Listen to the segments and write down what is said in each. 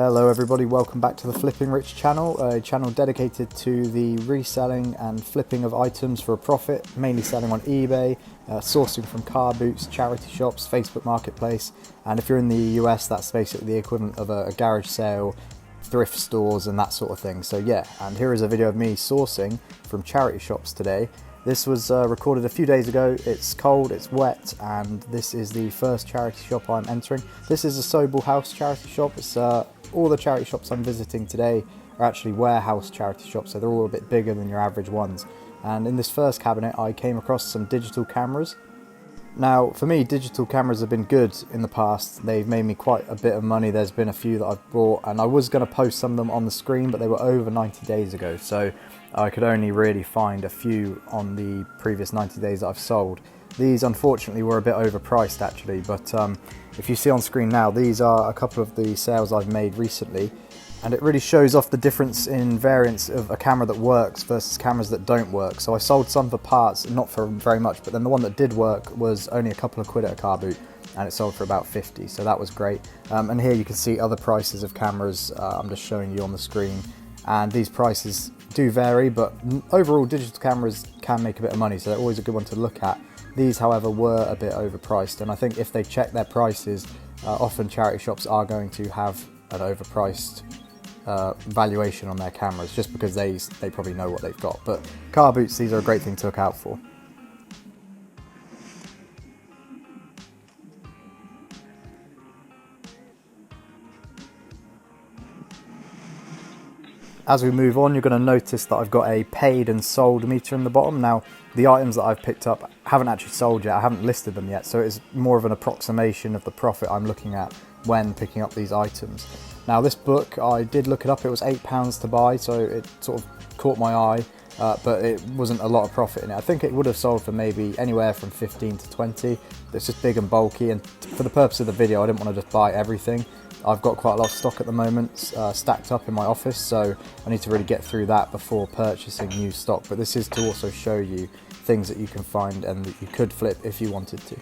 Hello everybody, welcome back to the Flippin Rich channel, a channel dedicated to the reselling and flipping of items for a profit, mainly selling on eBay, sourcing from car boots, charity shops, Facebook Marketplace, and if you're in the US that's basically the equivalent of a garage sale, thrift stores and that sort of thing. So yeah, and here is a video of me sourcing from charity shops today. This was recorded a few days ago. It's cold, it's wet, and this is the first charity shop I'm entering. This is a Sobel House charity shop. It's all the charity shops I'm visiting today are actually warehouse charity shops, so they're all a bit bigger than your average ones. And in this first cabinet I came across some digital cameras. Now for me, digital cameras have been good in the past. They've made me quite a bit of money. There's been a few that I've bought, and I was going to post some of them on the screen, but they were over 90 days ago, so I could only really find a few on the previous 90 days that I've sold. These unfortunately were a bit overpriced actually, but if you see on screen now, these are a couple of the sales I've made recently, and it really shows off the difference in variance of a camera that works versus cameras that don't work. So I sold some for parts, not for very much, but then the one that did work was only a couple of quid at a car boot, and it sold for about 50, so that was great. And here you can see other prices of cameras. I'm just showing you on the screen, and these prices do vary, but overall digital cameras can make a bit of money, so they're always a good one to look at. These however were a bit overpriced, and I think if they check their prices, often charity shops are going to have an overpriced valuation on their cameras, just because they probably know what they've got. But car boots, these are a great thing to look out for. As we move on, you're going to notice that I've got a paid and sold meter in the bottom. Now, the items that I've picked up haven't actually sold yet. I haven't listed them yet, so it's more of an approximation of the profit I'm looking at when picking up these items. Now, this book, I did look it up. It was £8 to buy, so it sort of caught my eye, but it wasn't a lot of profit in it. I think it would have sold for maybe anywhere from 15 to 20. It's just big and bulky, and for the purpose of the video, I didn't want to just buy everything. I've got quite a lot of stock at the moment stacked up in my office, so I need to really get through that before purchasing new stock. But this is to also show you things that you can find and that you could flip if you wanted to.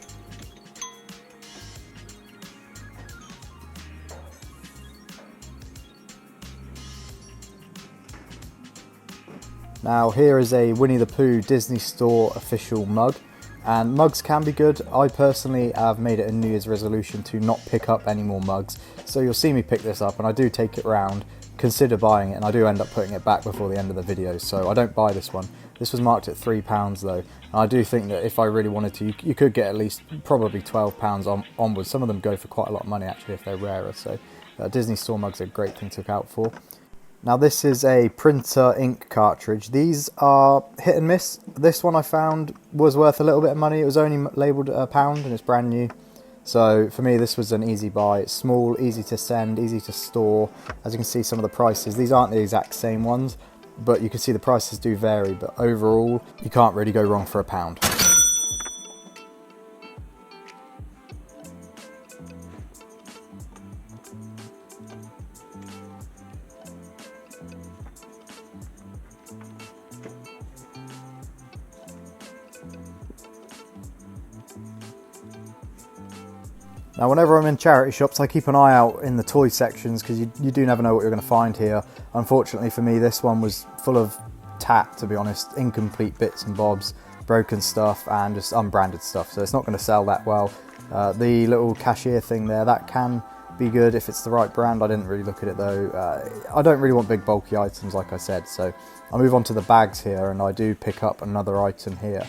Now here is a Winnie the Pooh Disney Store official mug. And mugs can be good. I personally have made it a New Year's resolution to not pick up any more mugs. So you'll see me pick this up, and I do take it round, consider buying it, and I do end up putting it back before the end of the video. So I don't buy this one. This was marked at £3 though. And I do think that if I really wanted to, you could get at least probably £12 onwards. Some of them go for quite a lot of money actually if they're rarer. So Disney Store mugs are a great thing to look out for. Now this is a printer ink cartridge. These are hit and miss. This one I found was worth a little bit of money. It was only labelled £1 and it's brand new. So for me this was an easy buy. It's small, easy to send, easy to store. As you can see, some of the prices, these aren't the exact same ones, but you can see the prices do vary, but overall you can't really go wrong for £1. Now whenever I'm in charity shops I keep an eye out in the toy sections, because you do never know what you're going to find here. Unfortunately for me this one was full of tat, to be honest, incomplete bits and bobs, broken stuff and just unbranded stuff, so it's not going to sell that well. The little cashier thing there, that can be good if it's the right brand. I didn't really look at it though. I don't really want big bulky items like I said, so I'll move on to the bags here, and I do pick up another item here.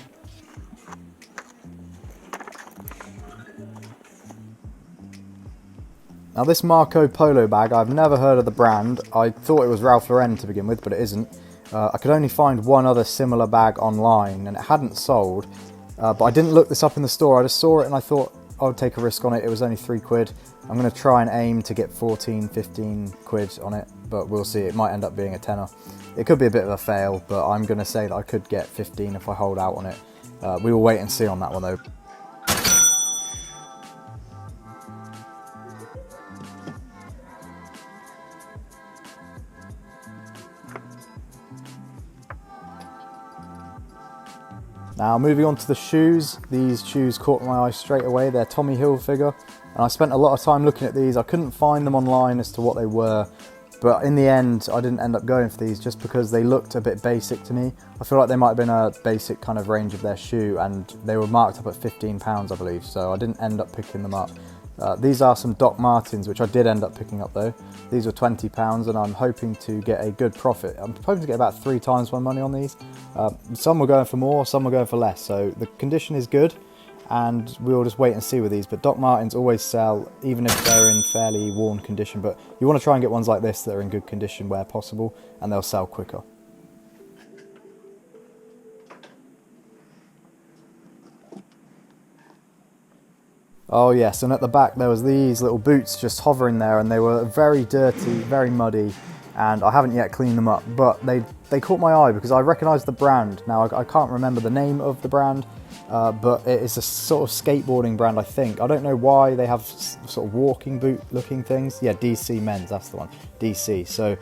Now this Marco Polo bag, I've never heard of the brand. I thought it was Ralph Lauren to begin with, but it isn't. I could only find one other similar bag online and it hadn't sold, but I didn't look this up in the store. I just saw it and I thought I would take a risk on it. It was only 3 quid. I'm going to try and aim to get 14, 15 quid on it, but we'll see. It might end up being a tenner. It could be a bit of a fail, but I'm going to say that I could get 15 if I hold out on it. We will wait and see on that one though. Now moving on to the shoes, these shoes caught my eye straight away. They're Tommy Hilfiger. and I spent a lot of time looking at these. I couldn't find them online as to what they were, but in the end I didn't end up going for these just because they looked a bit basic to me. I feel like they might have been a basic kind of range of their shoe, and they were marked up at £15 I believe, so I didn't end up picking them up. These are some Doc Martens, which I did end up picking up though. These were £20 and I'm hoping to get a good profit. I'm hoping to get about 3 times my money on these. Some were going for more, some were going for less, so the condition is good and we'll just wait and see with these. But Doc Martens always sell, even if they're in fairly worn condition, but you want to try and get ones like this that are in good condition where possible, and they'll sell quicker. Oh yes, and at the back there was these little boots just hovering there, and they were very dirty, very muddy, and I haven't yet cleaned them up, but they caught my eye because I recognised the brand. Now I can't remember the name of the brand, but it is a sort of skateboarding brand, I think. I don't know why they have sort of walking boot looking things. Yeah, DC Men's, that's the one, DC. So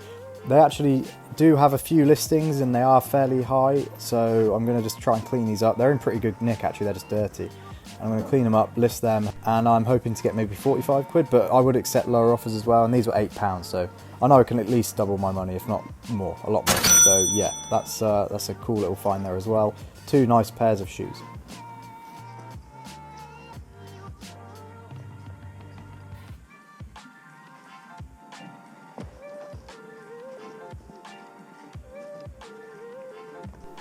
they actually do have a few listings and they are fairly high, so I'm going to just try and clean these up. They're in pretty good nick actually, they're just dirty. I'm going to clean them up, list them, and I'm hoping to get maybe 45 quid, but I would accept lower offers as well, and these were £8, so I know I can at least double my money, if not more, a lot more. So yeah, that's a cool little find there as well. 2 nice pairs of shoes.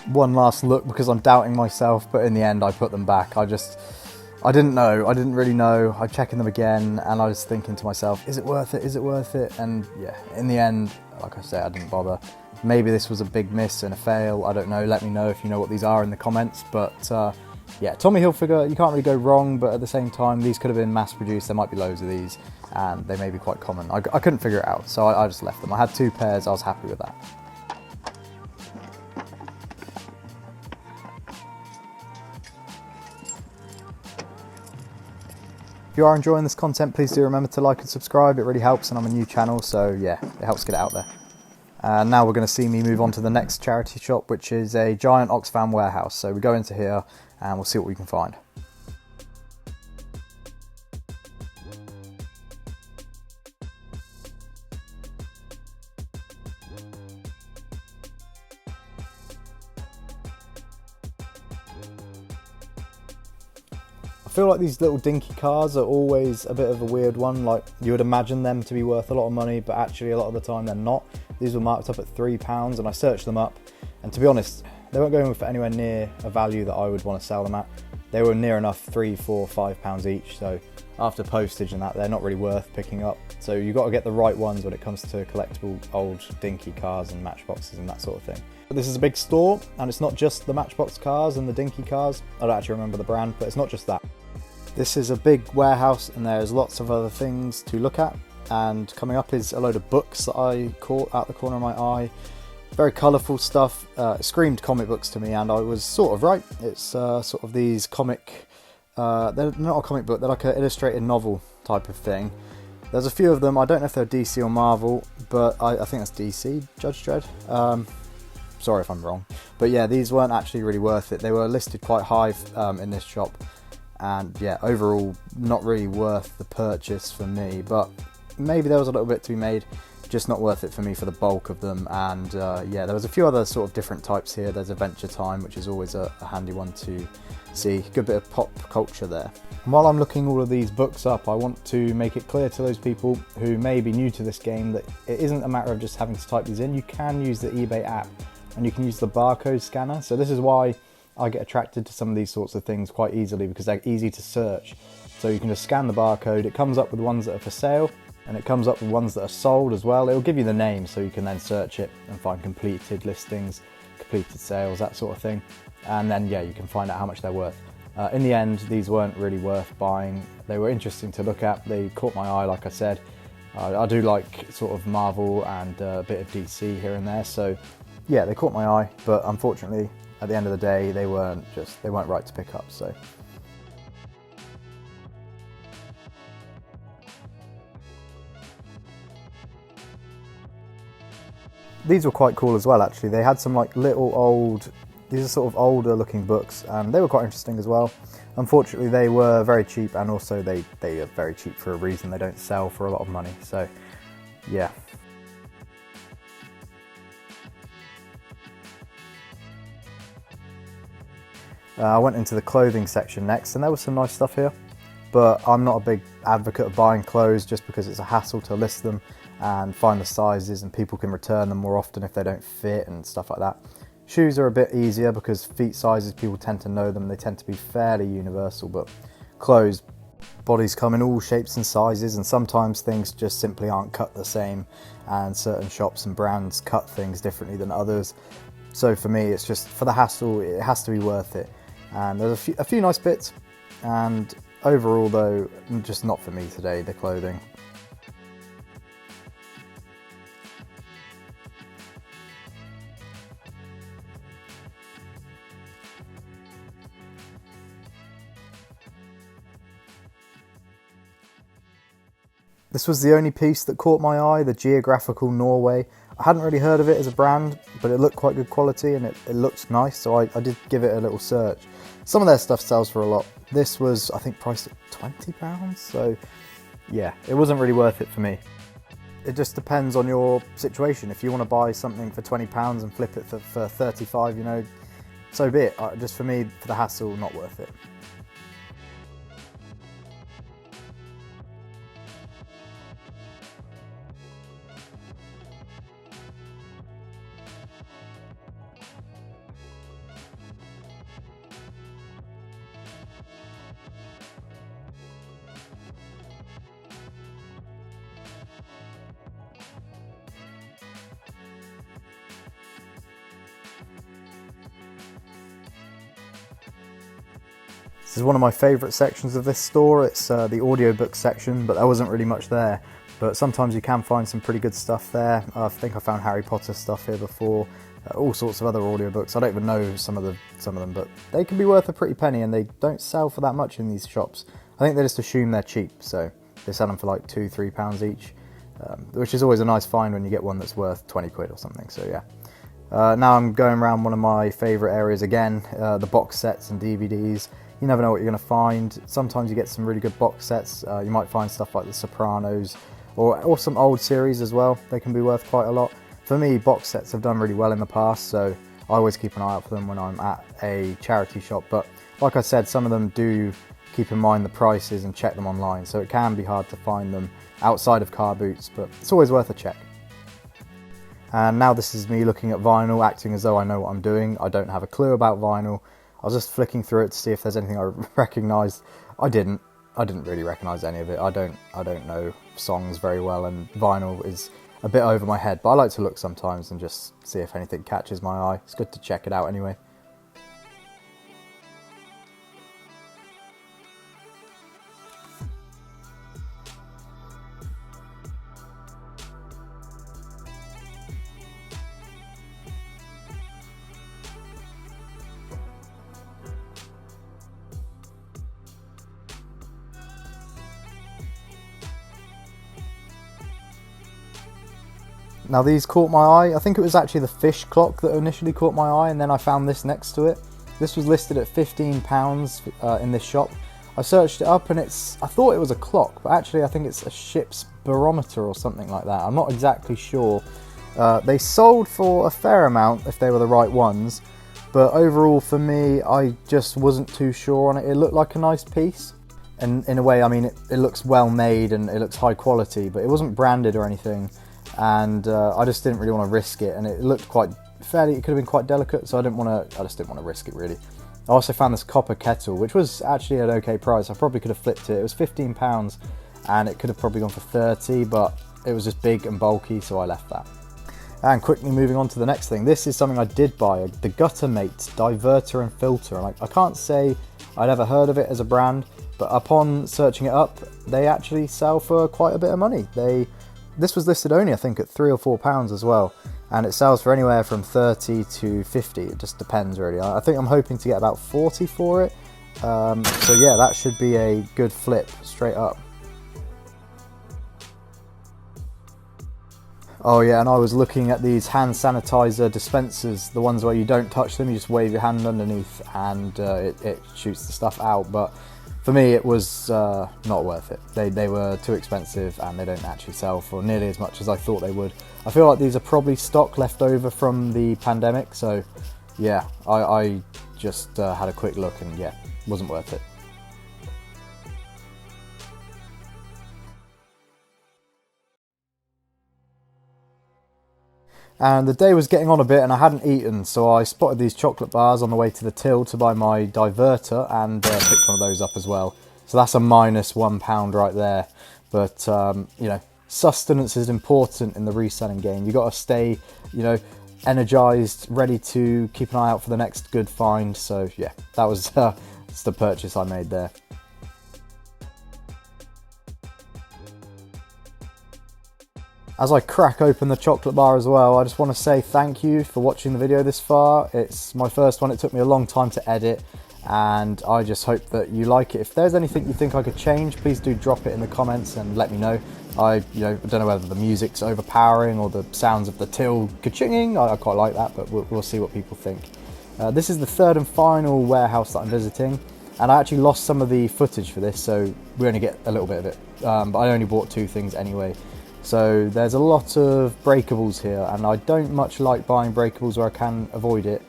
One last look because I'm doubting myself, but in the end I put them back. I didn't know, I didn't really know. I'm checking them again and I was thinking to myself, is it worth it, is it worth it? And yeah, in the end, like I said, I didn't bother. Maybe this was a big miss and a fail, I don't know. Let me know if you know what these are in the comments. But yeah, Tommy Hilfiger, you can't really go wrong, but at the same time, these could have been mass produced. There might be loads of these and they may be quite common. I couldn't figure it out, so I just left them. I had 2 pairs, I was happy with that. If you are enjoying this content, please do remember to like and subscribe. It really helps, and I'm a new channel, so yeah, it helps get it out there. And now we're going to see me move on to the next charity shop, which is a giant Oxfam warehouse. So we go into here and we'll see what we can find. I feel like these little dinky cars are always a bit of a weird one. Like, you would imagine them to be worth a lot of money, but actually a lot of the time they're not. These were marked up at £3 and I searched them up, and to be honest, they weren't going for anywhere near a value that I would want to sell them at. They were near enough £3, £4, £5 each, so after postage and that, they're not really worth picking up. So you've got to get the right ones when it comes to collectible old dinky cars and matchboxes and that sort of thing. But this is a big store, and it's not just the matchbox cars and the dinky cars. I don't actually remember the brand, but it's not just that. This is a big warehouse and there's lots of other things to look at, and coming up is a load of books that I caught out the corner of my eye. Very colourful stuff. It screamed comic books to me, and I was sort of right. It's sort of these comic, they're not a comic book, they're like an illustrated novel type of thing. There's a few of them, I don't know if they're DC or Marvel, but I think that's DC, Judge Dredd. Sorry if I'm wrong. But yeah, these weren't actually really worth it. They were listed quite high in this shop. And yeah, overall not really worth the purchase for me, but maybe there was a little bit to be made, just not worth it for me for the bulk of them. And yeah, there was a few other sort of different types here. There's Adventure Time, which is always a handy one to see. Good bit of pop culture there. And while I'm looking all of these books up, I want to make it clear to those people who may be new to this game that it isn't a matter of just having to type these in. You can use the eBay app and you can use the barcode scanner. So this is why I get attracted to some of these sorts of things quite easily, because they're easy to search. So you can just scan the barcode, it comes up with ones that are for sale, and it comes up with ones that are sold as well. It'll give you the name, so you can then search it and find completed listings, completed sales, that sort of thing. And then yeah, you can find out how much they're worth. In the end, these weren't really worth buying. They were interesting to look at, they caught my eye like I said. I do like sort of Marvel and a bit of DC here and there, so yeah, they caught my eye, but unfortunately, at the end of the day, they weren't right to pick up, so. These were quite cool as well, actually. They had some like little old, these are sort of older looking books, and they were quite interesting as well. unfortunately they were very cheap, and also they are very cheap for a reason. They don't sell for a lot of money, so yeah. I went into the clothing section next, and there was some nice stuff here, but I'm not a big advocate of buying clothes just because it's a hassle to list them and find the sizes, and people can return them more often if they don't fit and stuff like that. Shoes are a bit easier because feet sizes, people tend to know them, they tend to be fairly universal, but clothes, bodies come in all shapes and sizes, and sometimes things just simply aren't cut the same, and certain shops and brands cut things differently than others. So for me, it's just, for the hassle, it has to be worth it. And there's a few nice bits, and overall though, just not for me today, the clothing. This was the only piece that caught my eye, the Geographical Norway. I hadn't really heard of it as a brand, but it looked quite good quality and it looked nice, so I did give it a little search. Some of their stuff sells for a lot. This was, I think, priced at £20, so yeah, it wasn't really worth it for me. It just depends on your situation. If you want to buy something for £20 and flip it for 35, you know, so be it. Just for me, for the hassle, not worth it. This is one of my favourite sections of this store. It's the audiobook section, but there wasn't really much there. But sometimes you can find some pretty good stuff there. I think I found Harry Potter stuff here before, all sorts of other audiobooks. I don't even know some of them, but they can be worth a pretty penny, and they don't sell for that much in these shops. I think they just assume they're cheap, so they sell them for like £2-3 each, which is always a nice find when you get one that's worth 20 quid or something, so yeah. Now I'm going around one of my favourite areas again, the box sets and DVDs. You never know what you're going to find. Sometimes you get some really good box sets. You might find stuff like The Sopranos or some old series as well. They can be worth quite a lot. For me, box sets have done really well in the past, so I always keep an eye out for them when I'm at a charity shop. But like I said, some of them do keep in mind the prices and check them online, so it can be hard to find them outside of car boots, but it's always worth a check. And now this is me looking at vinyl, acting as though I know what I'm doing. I don't have a clue about vinyl. I was just flicking through it to see if there's anything I recognised. I didn't really recognise any of it. I don't know songs very well, and vinyl is a bit over my head, but I like to look sometimes and just see if anything catches my eye. It's good to check it out anyway. Now these caught my eye. I think it was actually the fish clock that initially caught my eye, and then I found this next to it. This was listed at £15 in this shop. I searched it up and I thought it was a clock, but actually I think it's a ship's barometer or something like that. I'm not exactly sure. They sold for a fair amount if they were the right ones, but overall for me, I just wasn't too sure on it. It looked like a nice piece. And in a way, I mean, it looks well made and it looks high quality, but it wasn't branded or anything. And I just didn't really want to risk it, and it looked quite fairly, it could have been quite delicate, so I just didn't want to risk it really. I also found this copper kettle, which was actually an okay price. I probably could have flipped it. It was £15 and it could have probably gone for 30, but it was just big and bulky, so I left that. And quickly moving on to the next thing, this is something I did buy, the Guttermate diverter and filter. I can't say I'd ever heard of it as a brand, but upon searching it up, they actually sell for quite a bit of money. This was listed only, I think, at £3 or £4 as well, and it sells for anywhere from 30 to 50. It just depends really. I think I'm hoping to get about 40 for it. So yeah, that should be a good flip straight up. Oh yeah, and I was looking at these hand sanitizer dispensers, the ones where you don't touch them, you just wave your hand underneath and it shoots the stuff out. But for me, it was not worth it. They were too expensive and they don't actually sell for nearly as much as I thought they would. I feel like these are probably stock left over from the pandemic, so yeah, I just had a quick look and yeah, wasn't worth it. And the day was getting on a bit and I hadn't eaten, so I spotted these chocolate bars on the way to the till to buy my diverter and picked one of those up as well. So that's a minus £1 right there. But, you know, sustenance is important in the reselling game. You've got to stay, you know, energized, ready to keep an eye out for the next good find. So yeah, that was that's the purchase I made there. As I crack open the chocolate bar as well, I just want to say thank you for watching the video this far. It's my first one, it took me a long time to edit, and I just hope that you like it. If there's anything you think I could change, please do drop it in the comments and let me know. I don't know whether the music's overpowering or the sounds of the till ka-chinging. I quite like that, but we'll see what people think. This is the third and final warehouse that I'm visiting, and I actually lost some of the footage for this, so we only get a little bit of it. But I only bought 2 things anyway. So there's a lot of breakables here, and I don't much like buying breakables where I can avoid it,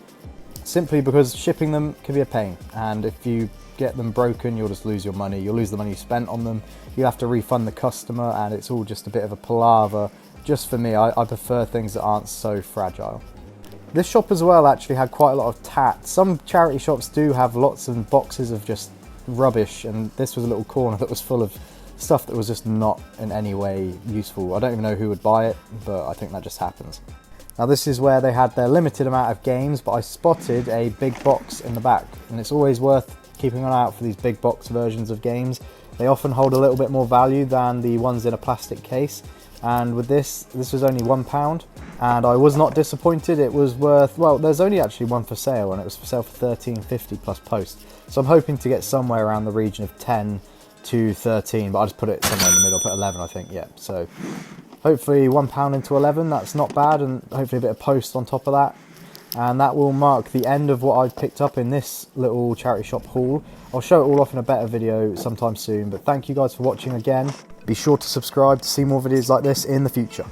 simply because shipping them can be a pain, and if you get them broken you'll just lose your money, you'll lose the money you spent on them, you have to refund the customer, and it's all just a bit of a palaver. Just for me, I prefer things that aren't so fragile. This shop as well actually had quite a lot of tat. Some charity shops do have lots of boxes of just rubbish, and this was a little corner that was full of stuff that was just not in any way useful. I don't even know who would buy it, but I think that just happens. Now this is where they had their limited amount of games, but I spotted a big box in the back, and it's always worth keeping an eye out for these big box versions of games. They often hold a little bit more value than the ones in a plastic case, and with this was only £1, and I was not disappointed. It was worth, well, there's only actually one for sale, and it was for sale for £13.50 plus post, so I'm hoping to get somewhere around the region of 10 to 13, but I just put it somewhere in the middle, put 11 I think, yeah. So hopefully £1 into 11, that's not bad, and hopefully a bit of post on top of that. And that will mark the end of what I've picked up in this little charity shop haul. I'll show it all off in a better video sometime soon, but thank you guys for watching again. Be sure to subscribe to see more videos like this in the future.